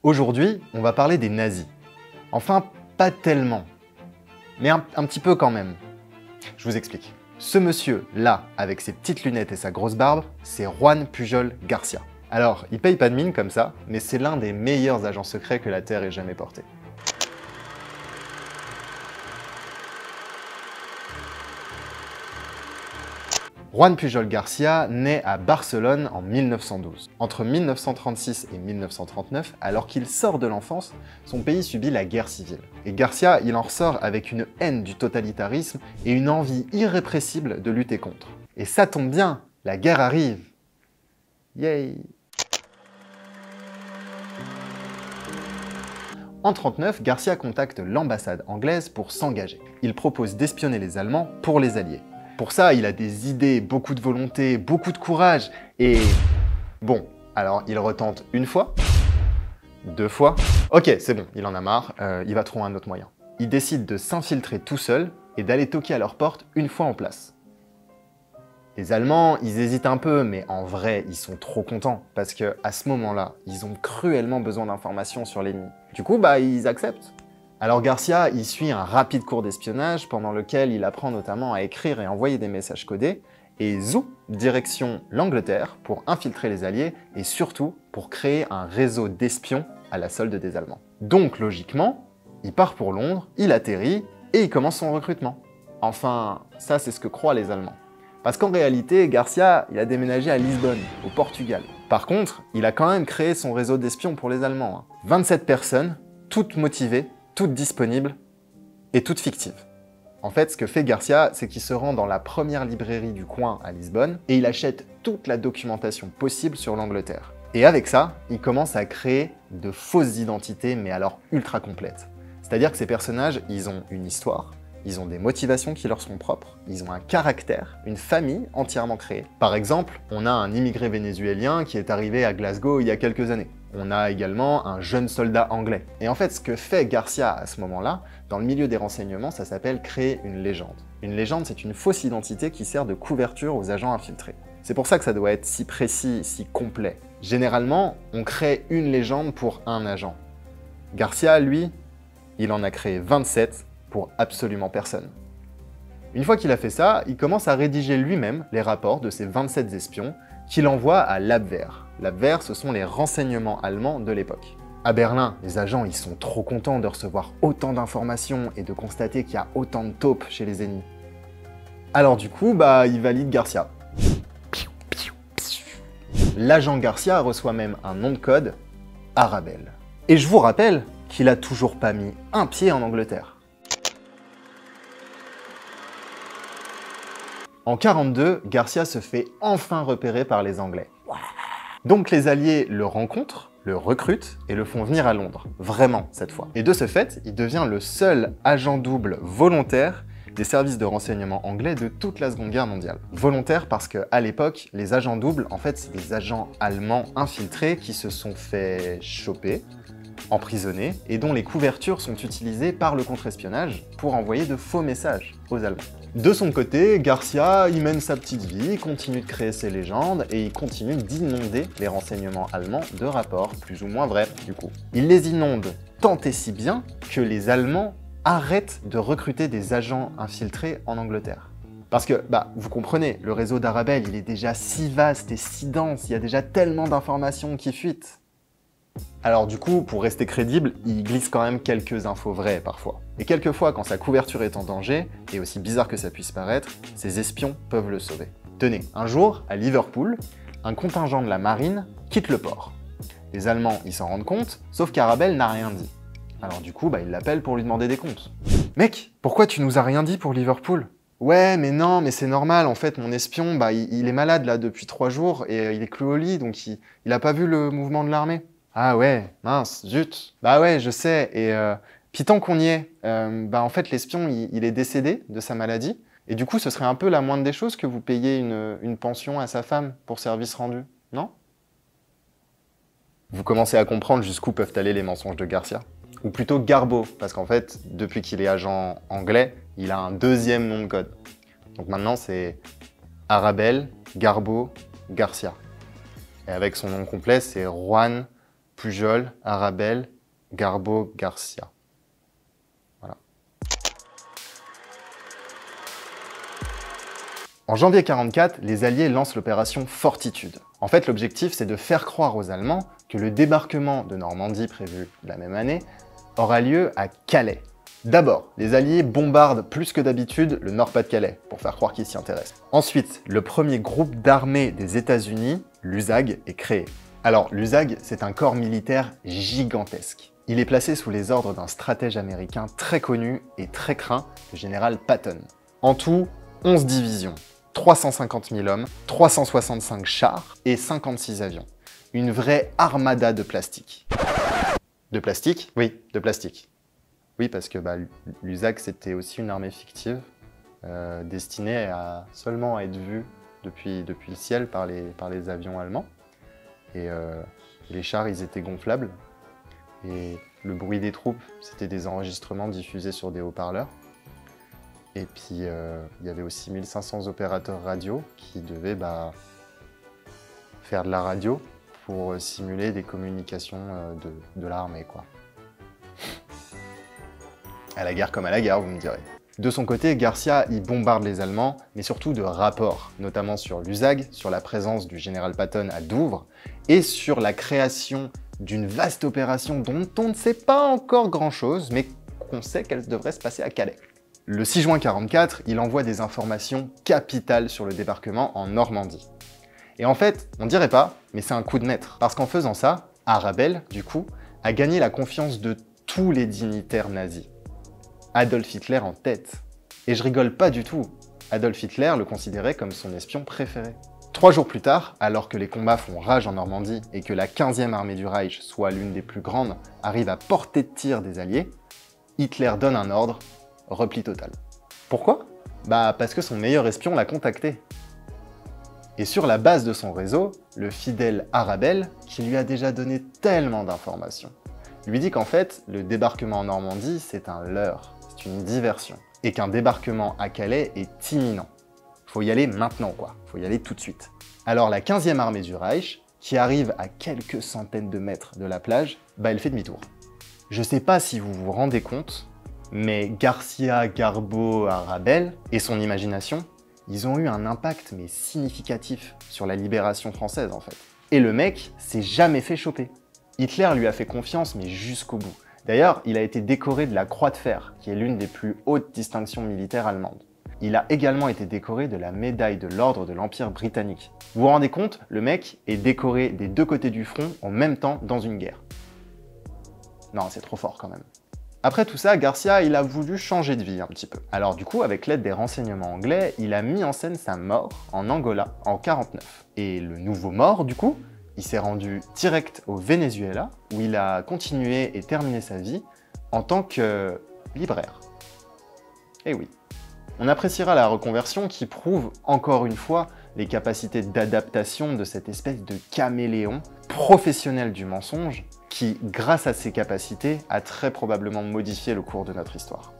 Aujourd'hui, on va parler des nazis. Enfin, pas tellement, mais un petit peu quand même. Je vous explique. Ce monsieur-là, avec ses petites lunettes et sa grosse barbe, c'est Juan Pujol Garcia. Alors, il paye pas de mine comme ça, mais c'est l'un des meilleurs agents secrets que la Terre ait jamais porté. Juan Pujol Garcia naît à Barcelone en 1912. Entre 1936 et 1939, alors qu'il sort de l'enfance, son pays subit la guerre civile. Et Garcia, il en ressort avec une haine du totalitarisme et une envie irrépressible de lutter contre. Et ça tombe bien, la guerre arrive. Yay! En 1939, Garcia contacte l'ambassade anglaise pour s'engager. Il propose d'espionner les Allemands pour les Alliés. Pour ça, il a des idées, beaucoup de volonté, beaucoup de courage, et... Bon, alors il retente une fois, deux fois... Ok, c'est bon, il en a marre, il va trouver un autre moyen. Il décide de s'infiltrer tout seul et d'aller toquer à leur porte une fois en place. Les Allemands, ils hésitent un peu, mais en vrai, ils sont trop contents, parce qu'à ce moment-là, ils ont cruellement besoin d'informations sur l'ennemi. Du coup, ils acceptent. Alors Garcia, il suit un rapide cours d'espionnage pendant lequel il apprend notamment à écrire et envoyer des messages codés, et zou, direction l'Angleterre pour infiltrer les Alliés et surtout pour créer un réseau d'espions à la solde des Allemands. Donc logiquement, il part pour Londres, il atterrit et il commence son recrutement. Enfin, ça c'est ce que croient les Allemands. Parce qu'en réalité, Garcia, il a déménagé à Lisbonne, au Portugal. Par contre, il a quand même créé son réseau d'espions pour les Allemands. 27 personnes, toutes motivées, toutes disponibles et toutes fictives. En fait, ce que fait Garcia, c'est qu'il se rend dans la première librairie du coin à Lisbonne et il achète toute la documentation possible sur l'Angleterre. Et avec ça, il commence à créer de fausses identités, mais alors ultra complètes. C'est-à-dire que ces personnages, ils ont une histoire, ils ont des motivations qui leur sont propres, ils ont un caractère, une famille entièrement créée. Par exemple, on a un immigré vénézuélien qui est arrivé à Glasgow il y a quelques années. On a également un jeune soldat anglais. Et en fait, ce que fait Garcia à ce moment-là, dans le milieu des renseignements, ça s'appelle créer une légende. Une légende, c'est une fausse identité qui sert de couverture aux agents infiltrés. C'est pour ça que ça doit être si précis, si complet. Généralement, on crée une légende pour un agent. Garcia, lui, il en a créé 27 pour absolument personne. Une fois qu'il a fait ça, il commence à rédiger lui-même les rapports de ces 27 espions qu'il envoie à l'Abwehr. L'Abwehr, ce sont les renseignements allemands de l'époque. À Berlin, les agents ils sont trop contents de recevoir autant d'informations et de constater qu'il y a autant de taupes chez les ennemis. Alors du coup, ils valident Garcia. L'agent Garcia reçoit même un nom de code, Arabelle. Et je vous rappelle qu'il a toujours pas mis un pied en Angleterre. En 1942, Garcia se fait enfin repérer par les Anglais. Donc les Alliés le rencontrent, le recrutent et le font venir à Londres. Vraiment, cette fois. Et de ce fait, il devient le seul agent double volontaire des services de renseignement anglais de toute la Seconde Guerre mondiale. Volontaire parce qu'à l'époque, les agents doubles, en fait, c'est des agents allemands infiltrés qui se sont fait choper, emprisonnés, et dont les couvertures sont utilisées par le contre-espionnage pour envoyer de faux messages aux Allemands. De son côté, Garcia, il mène sa petite vie, il continue de créer ses légendes et il continue d'inonder les renseignements allemands de rapports plus ou moins vrais, du coup. Il les inonde tant et si bien que les Allemands arrêtent de recruter des agents infiltrés en Angleterre. Parce que, vous comprenez, le réseau d'Arabelle, il est déjà si vaste et si dense, il y a déjà tellement d'informations qui fuitent. Alors du coup, pour rester crédible, il glisse quand même quelques infos vraies parfois. Et quelquefois, quand sa couverture est en danger, et aussi bizarre que ça puisse paraître, ses espions peuvent le sauver. Tenez, un jour, à Liverpool, un contingent de la marine quitte le port. Les Allemands, ils s'en rendent compte, sauf qu'Arabelle n'a rien dit. Alors du coup, ils l'appellent pour lui demander des comptes. « Mec, pourquoi tu nous as rien dit pour Liverpool ?»« Ouais, mais non, mais c'est normal, en fait, mon espion, il est malade là depuis 3 jours, et il est cloué au lit, donc il a pas vu le mouvement de l'armée. » Ah ouais, mince, zut. Bah ouais, je sais, et puis tant qu'on y est, en fait l'espion il est décédé de sa maladie, et du coup ce serait un peu la moindre des choses que vous payiez une pension à sa femme pour service rendu, non? Vous commencez à comprendre jusqu'où peuvent aller les mensonges de Garcia. Ou plutôt Garbo, parce qu'en fait, depuis qu'il est agent anglais, il a un deuxième nom de code. Donc maintenant c'est Arabelle, Garbo, Garcia. Et avec son nom complet, c'est Juan Pujol, Arabelle, Garbo, Garcia. Voilà. En janvier 1944, les Alliés lancent l'opération Fortitude. En fait, l'objectif, c'est de faire croire aux Allemands que le débarquement de Normandie prévu la même année aura lieu à Calais. D'abord, les Alliés bombardent plus que d'habitude le Nord-Pas-de-Calais, pour faire croire qu'ils s'y intéressent. Ensuite, le premier groupe d'armée des États-Unis, l'USAG, est créé. Alors, l'USAG, c'est un corps militaire gigantesque. Il est placé sous les ordres d'un stratège américain très connu et très craint, le général Patton. En tout, 11 divisions, 350 000 hommes, 365 chars et 56 avions. Une vraie armada de plastique. De plastique? Oui, de plastique. Oui, parce que l'USAG, c'était aussi une armée fictive, destinée à seulement être vue depuis le ciel par les avions allemands. Et les chars, ils étaient gonflables. Et le bruit des troupes, c'était des enregistrements diffusés sur des haut-parleurs. Et puis, il y avait aussi 1500 opérateurs radio qui devaient faire de la radio pour simuler des communications de l'armée, quoi. À la guerre comme à la guerre, vous me direz. De son côté, Garcia y bombarde les Allemands, mais surtout de rapports, notamment sur l'USAG, sur la présence du général Patton à Douvres, et sur la création d'une vaste opération dont on ne sait pas encore grand-chose, mais qu'on sait qu'elle devrait se passer à Calais. Le 6 juin 1944, il envoie des informations capitales sur le débarquement en Normandie. Et en fait, on dirait pas, mais c'est un coup de maître. Parce qu'en faisant ça, Arabelle, du coup, a gagné la confiance de tous les dignitaires nazis. Adolf Hitler en tête. Et je rigole pas du tout. Adolf Hitler le considérait comme son espion préféré. 3 jours plus tard, alors que les combats font rage en Normandie et que la 15e armée du Reich, soit l'une des plus grandes, arrive à portée de tir des Alliés, Hitler donne un ordre, repli total. Pourquoi? Parce que son meilleur espion l'a contacté. Et sur la base de son réseau, le fidèle Arabelle, qui lui a déjà donné tellement d'informations, lui dit qu'en fait, le débarquement en Normandie, c'est un leurre, c'est une diversion, et qu'un débarquement à Calais est imminent. Faut y aller maintenant, quoi. Faut y aller tout de suite. Alors la 15e armée du Reich, qui arrive à quelques centaines de mètres de la plage, elle fait demi-tour. Je sais pas si vous vous rendez compte, mais Garcia, Garbo, Arabelle et son imagination, ils ont eu un impact mais significatif sur la libération française en fait. Et le mec s'est jamais fait choper. Hitler lui a fait confiance mais jusqu'au bout. D'ailleurs, il a été décoré de la Croix de Fer, qui est l'une des plus hautes distinctions militaires allemandes. Il a également été décoré de la médaille de l'ordre de l'Empire britannique. Vous vous rendez compte, le mec est décoré des deux côtés du front en même temps dans une guerre. Non, c'est trop fort quand même. Après tout ça, Garcia, il a voulu changer de vie un petit peu. Alors du coup, avec l'aide des renseignements anglais, il a mis en scène sa mort en Angola en 1949. Et le nouveau mort, du coup, il s'est rendu direct au Venezuela, où il a continué et terminé sa vie en tant que libraire. Eh oui. On appréciera la reconversion qui prouve, encore une fois, les capacités d'adaptation de cette espèce de caméléon professionnel du mensonge qui, grâce à ses capacités, a très probablement modifié le cours de notre histoire.